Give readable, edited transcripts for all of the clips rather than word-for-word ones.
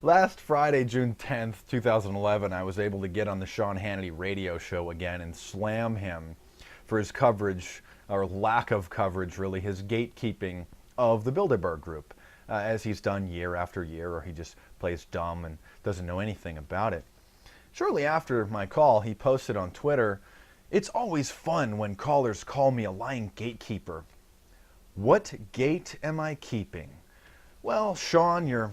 Last Friday, June 10th, 2011, I was able to get on the Sean Hannity radio show again and slam him for his coverage, or lack of coverage really, his gatekeeping of the Bilderberg group, as he's done year after year, or he just plays dumb and doesn't know anything about it. Shortly after my call, he posted on Twitter, "It's always fun when callers call me a lying gatekeeper. What gate am I keeping?" Well, Sean, you're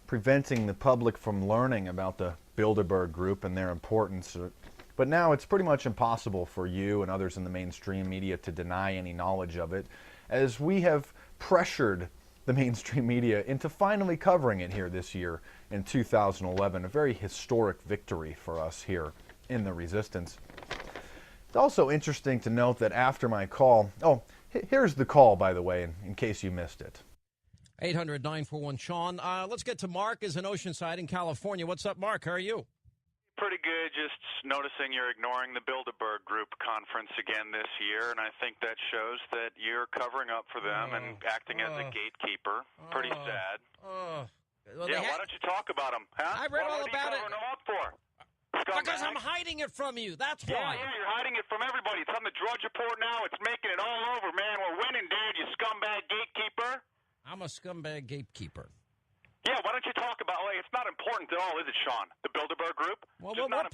preventing the public from learning about the Bilderberg group and their importance. But now it's pretty much impossible for you and others in the mainstream media to deny any knowledge of it, as we have pressured the mainstream media into finally covering it here this year in 2011, a very historic victory for us here in the Resistance. It's also interesting to note that after my call, here's the call, by the way, in case you missed it. 800-941-SEAN. Let's get to Mark is in Oceanside in California. What's up, Mark? How are you? Pretty good. Just noticing you're ignoring the Bilderberg Group conference again this year, and I think that shows that you're covering up for them and acting as a gatekeeper. Pretty sad. Well, yeah, why don't you talk about them? Huh? I read all about it. What are you covering them up for? Because I'm hiding it from you. That's why. Yeah, you're hiding it from everybody. It's on the Drudge Report now. It's making it all over, man. We're winning, dude, you scumbag gatekeeper. I'm a scumbag gatekeeper. Yeah, why don't you talk about, it's not important at all, is it, Sean? The Bilderberg Group? Well, what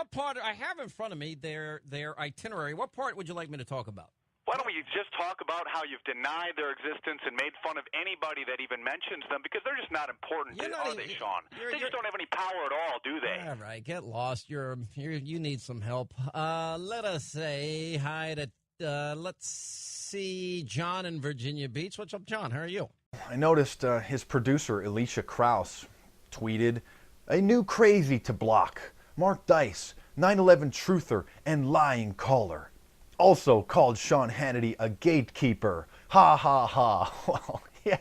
part, I have in front of me their itinerary. What part would you like me to talk about? Why don't we just talk about how you've denied their existence and made fun of anybody that even mentions them, because they're just not important, are they, Sean? They just don't have any power at all, do they? All right, get lost. You need some help. Let us say hi to, let's see, John in Virginia Beach. What's up, John? How are you? I noticed his producer, Alicia Krause, tweeted, "A new crazy to block. Mark Dice, 9/11 truther and lying caller. Also called Sean Hannity a gatekeeper. Ha ha ha." Well, yeah,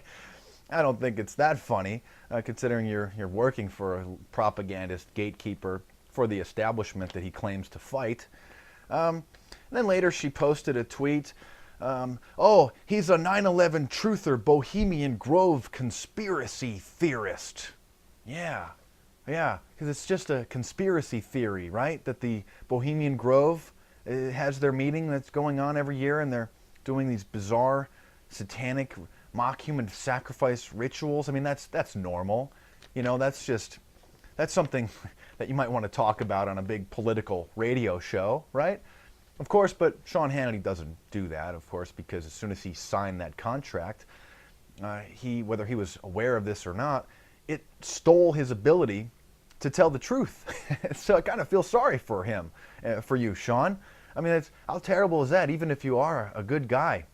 I don't think it's that funny, considering you're working for a propagandist gatekeeper for the establishment that he claims to fight. And then later she posted a tweet, he's a 9/11 truther, Bohemian Grove conspiracy theorist. Yeah, because it's just a conspiracy theory, right? That the Bohemian Grove has their meeting that's going on every year, and they're doing these bizarre, satanic, mock human sacrifice rituals. I mean, that's normal. That's something that you might want to talk about on a big political radio show, right? Of course, but Sean Hannity doesn't do that, of course, because as soon as he signed that contract, whether he was aware of this or not, it stole his ability to tell the truth. So I kind of feel sorry for him, for you, Sean. I mean, how terrible is that? Even if you are a good guy,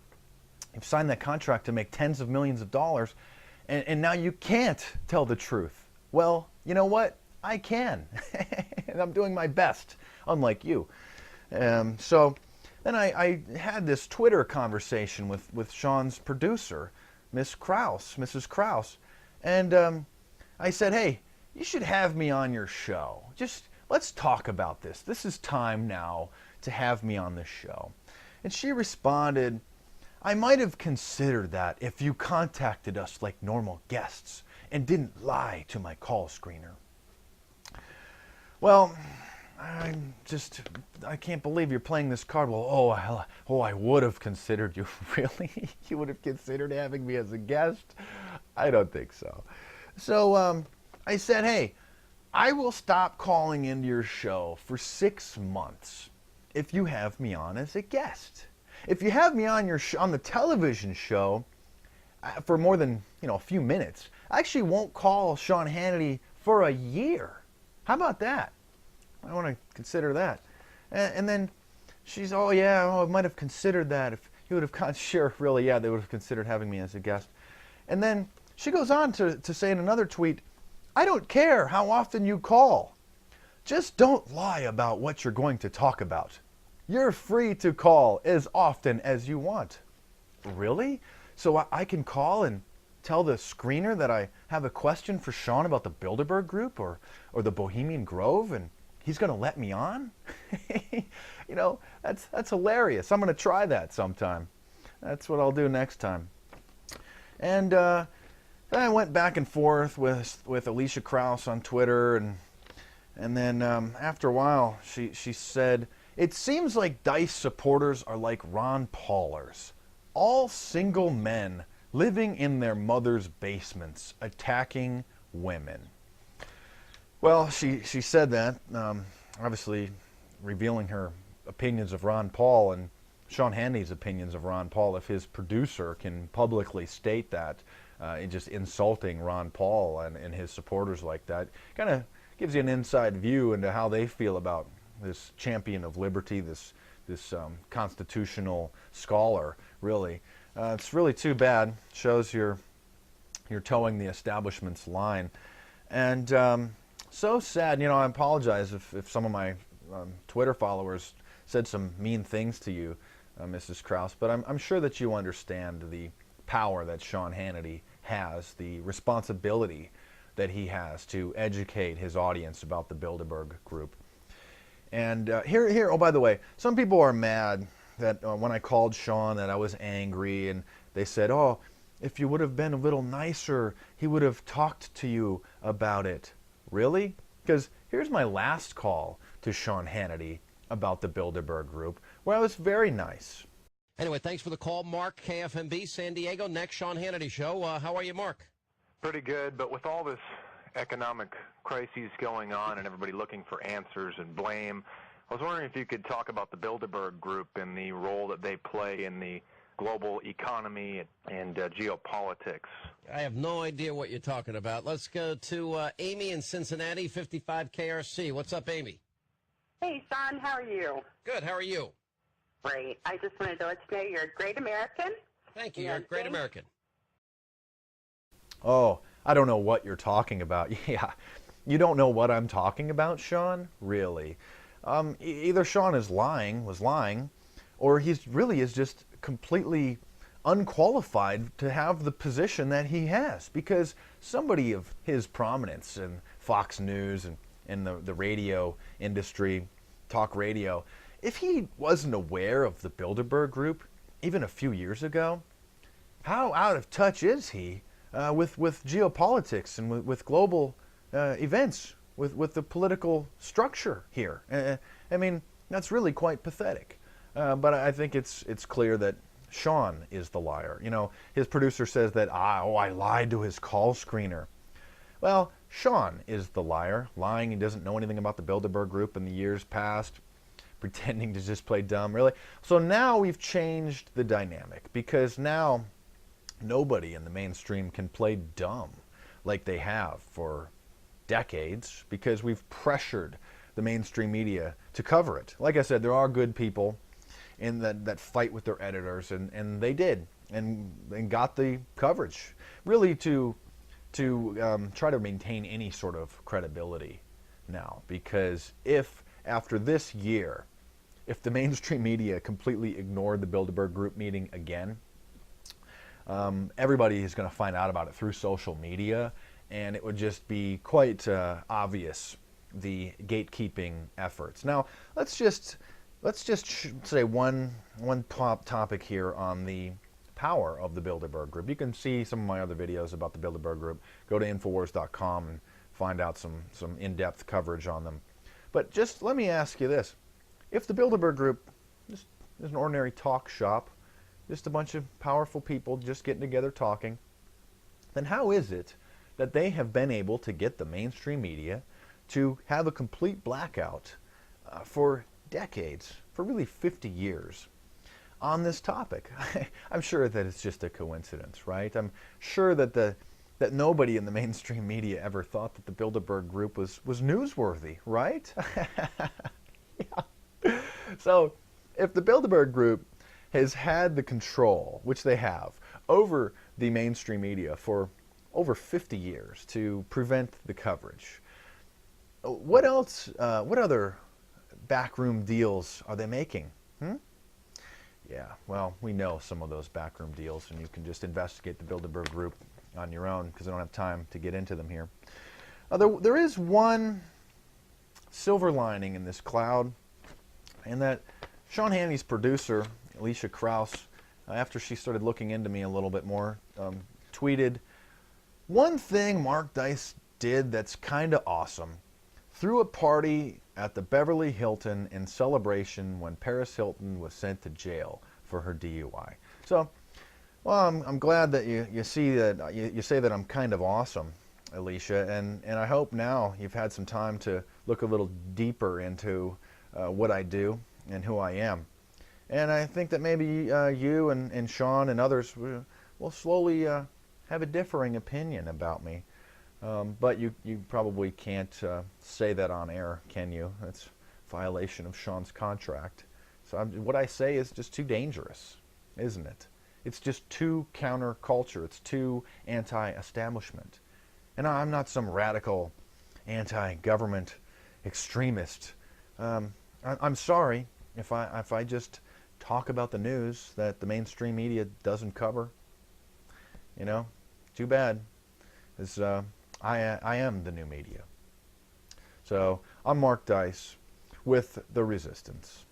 you've signed that contract to make tens of millions of dollars, and now you can't tell the truth. Well, you know what? I can, and I'm doing my best, unlike you. So then I had this Twitter conversation with Sean's producer, Mrs. Krause, and I said, "Hey, you should have me on your show. Just let's talk about this. This is time now to have me on the show." And she responded, "I might have considered that if you contacted us like normal guests and didn't lie to my call screener." Well, I can't believe you're playing this card. Well, I would have considered you. Really? You would have considered having me as a guest? I don't think so. So I said, "Hey, I will stop calling into your show for 6 months if you have me on as a guest. If you have me on on the television show for more than a few minutes, I actually won't call Sean Hannity for a year. How about that? I want to consider that." And then she's, I might have considered that. If you would have sure, really, yeah, they would have considered having me as a guest. And then she goes on to say in another tweet, "I don't care how often you call. Just don't lie about what you're going to talk about. You're free to call as often as you want." Really? So I can call and tell the screener that I have a question for Sean about the Bilderberg Group or the Bohemian Grove, and he's going to let me on? That's hilarious. I'm going to try that sometime. That's what I'll do next time. And I went back and forth with Alicia Krause on Twitter, and then after a while, she said, "It seems like Dice supporters are like Ron Paulers, all single men living in their mother's basements, attacking women." Well, she said that, obviously revealing her opinions of Ron Paul and Sean Hannity's opinions of Ron Paul. If his producer can publicly state that, just insulting Ron Paul and his supporters like that, kind of gives you an inside view into how they feel about this champion of liberty, this constitutional scholar, really. It's really too bad. Shows you're towing the establishment's line. And so sad. I apologize if some of my Twitter followers said some mean things to you, Mrs. Krause, but I'm sure that you understand the power that Sean Hannity has, the responsibility that he has to educate his audience about the Bilderberg group. And here, oh, by the way, some people are mad that when I called Sean that I was angry, and they said, "Oh, if you would have been a little nicer, he would have talked to you about it." Really? Because here's my last call to Sean Hannity about the Bilderberg group, where I was very nice. Anyway, thanks for the call, Mark, KFMB, San Diego. Next, Sean Hannity Show. How are you, Mark? Pretty good, but with all this economic crises going on and everybody looking for answers and blame, I was wondering if you could talk about the Bilderberg group and the role that they play in the global economy and geopolitics. I have no idea what you're talking about. Let's go to Amy in Cincinnati, 55 KRC. What's up, Amy? Hey, Sean, how are you? Good. How are you? Great. I just wanted to let you know you're a great American. Thank you. You're a great American. Oh, I don't know what you're talking about. Yeah, you don't know what I'm talking about, Sean? Really? Either Sean was lying, or he's really is just completely unqualified to have the position that he has, because somebody of his prominence in Fox News and in the radio industry, talk radio, if he wasn't aware of the Bilderberg group even a few years ago, how out of touch is he with geopolitics and with global events, with the political structure here? I mean, that's really quite pathetic. But I think it's clear that Sean is the liar. His producer says that I lied to his call screener. Well, Sean is the liar, lying. He doesn't know anything about the Bilderberg group in the years past, pretending to just play dumb, really. So now we've changed the dynamic, because now nobody in the mainstream can play dumb like they have for decades, because we've pressured the mainstream media to cover it. Like I said, there are good people in that fight with their editors, and they did, and got the coverage, really to try to maintain any sort of credibility now. Because if after this year, if the mainstream media completely ignored the Bilderberg group meeting again, everybody is going to find out about it through social media, and it would just be quite obvious, the gatekeeping efforts. Now, let's just say one top topic here on the power of the Bilderberg group. You can see some of my other videos about the Bilderberg group. Go to Infowars.com and find out some in-depth coverage on them. But just let me ask you this. If the Bilderberg group just is an ordinary talk shop, just a bunch of powerful people just getting together talking, then how is it that they have been able to get the mainstream media to have a complete blackout for decades, for really 50 years, on this topic? I'm sure that it's just a coincidence, right? I'm sure that nobody in the mainstream media ever thought that the Bilderberg group was newsworthy, right? Yeah. So if the Bilderberg group has had the control, which they have, over the mainstream media for over 50 years to prevent the coverage, what else, what other backroom deals are they making? Yeah, well, we know some of those backroom deals, and you can just investigate the Bilderberg group on your own, because I don't have time to get into them here. There is one silver lining in this cloud, and that Sean Hannity's producer, Alicia Krause, after she started looking into me a little bit more, tweeted One thing Mark Dice did that's kind of awesome, threw a party at the Beverly Hilton in celebration when Paris Hilton was sent to jail for her DUI. So, well, I'm glad that you see that, you say that I'm kind of awesome, Alicia, and I hope now you've had some time to look a little deeper into what I do and who I am. And I think that maybe you and Sean and others will slowly have a differing opinion about me. But you probably can't say that on air, can you? That's a violation of Sean's contract. So what I say is just too dangerous, isn't it? It's just too counterculture. It's too anti-establishment. And I'm not some radical anti-government extremist. I'm sorry if I just talk about the news that the mainstream media doesn't cover. You know, too bad. It's, I am the new media. So I'm Mark Dice with the Resistance.